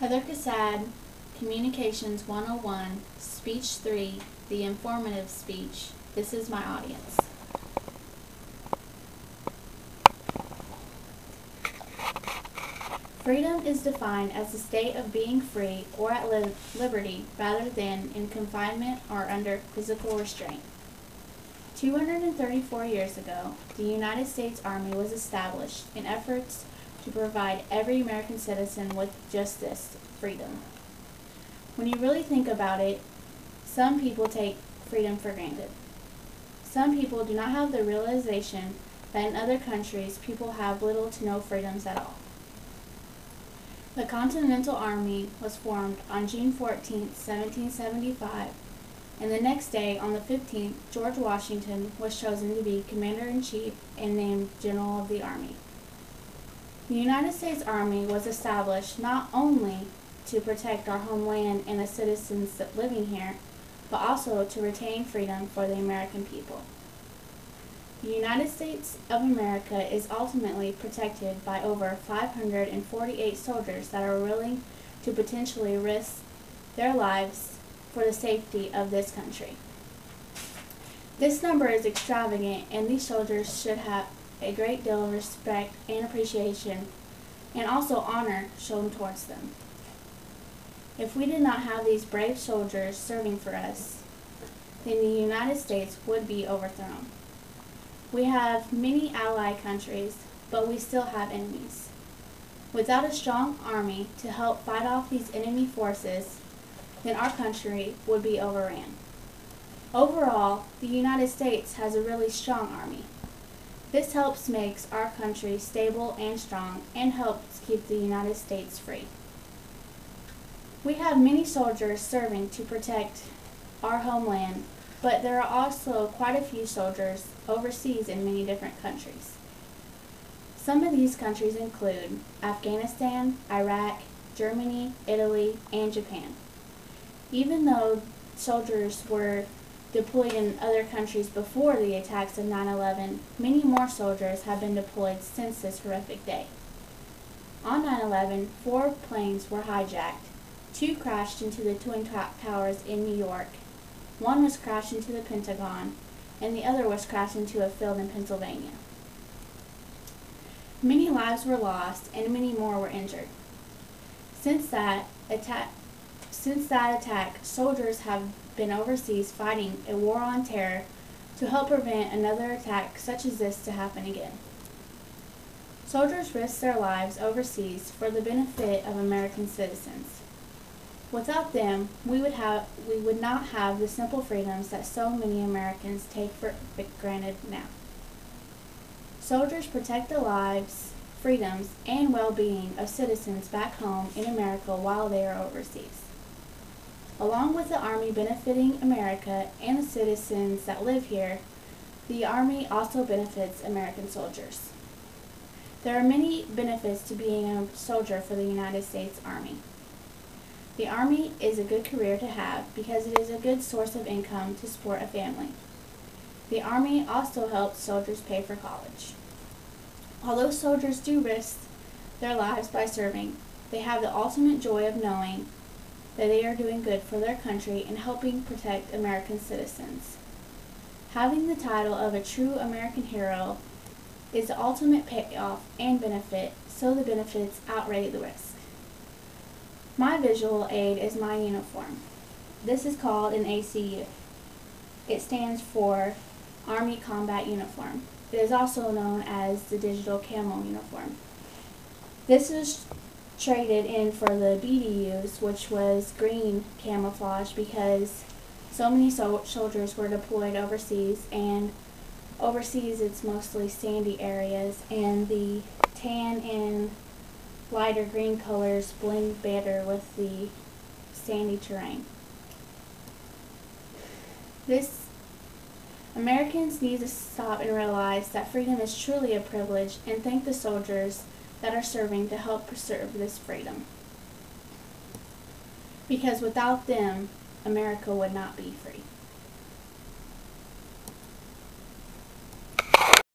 Heather Casad, Communications 101, Speech 3, the informative speech. This is my audience. Freedom is defined as the state of being free or at liberty rather than in confinement or under physical restraint. 234 years ago, the United States Army was established in efforts to provide every American citizen with just this, freedom. When you really think about it, some people take freedom for granted. Some people do not have the realization that in other countries people have little to no freedoms at all. The Continental Army was formed on June 14, 1775, and the next day, on the 15th, George Washington was chosen to be Commander-in-Chief and named General of the Army. The United States Army was established not only to protect our homeland and the citizens living here, but also to retain freedom for the American people. The United States of America is ultimately protected by over 548 soldiers that are willing to potentially risk their lives for the safety of this country. This number is extravagant, and these soldiers should have a great deal of respect and appreciation, and also honor shown towards them. If we did not have these brave soldiers serving for us, then the United States would be overthrown. We have many allied countries, but we still have enemies. Without a strong army to help fight off these enemy forces, then our country would be overran. Overall, the United States has a really strong army. This helps make our country stable and strong and helps keep the United States free. We have many soldiers serving to protect our homeland, but there are also quite a few soldiers overseas in many different countries. Some of these countries include Afghanistan, Iraq, Germany, Italy, and Japan. Even though soldiers were deployed in other countries before the attacks of 9/11, many more soldiers have been deployed since this horrific day. On 9/11, 4 planes were hijacked. 2 crashed into the Twin Towers in New York. 1 was crashed into the Pentagon, and the other was crashed into a field in Pennsylvania. Many lives were lost, and many more were injured. Since that attack, soldiers have been overseas fighting a war on terror to help prevent another attack such as this to happen again. Soldiers risk their lives overseas for the benefit of American citizens. Without them, we would not have the simple freedoms that so many Americans take for granted now. Soldiers protect the lives, freedoms, and well-being of citizens back home in America while they are overseas. Along with the Army benefiting America and the citizens that live here, the Army also benefits American soldiers. There are many benefits to being a soldier for the United States Army. The Army is a good career to have because it is a good source of income to support a family. The Army also helps soldiers pay for college. Although soldiers do risk their lives by serving, they have the ultimate joy of knowing that they are doing good for their country and helping protect American citizens. Having the title of a true American hero is the ultimate payoff and benefit, so the benefits outweigh the risk. My visual aid is my uniform. This is called an ACU. It stands for Army Combat Uniform. It is also known as the Digital Camo Uniform. This is traded in for the BDUs, which was green camouflage, because so many soldiers were deployed overseas, and overseas it's mostly sandy areas, and the tan and lighter green colors blend better with the sandy terrain. Americans need to stop and realize that freedom is truly a privilege, and thank the soldiers that are serving to help preserve this freedom. Because without them, America would not be free.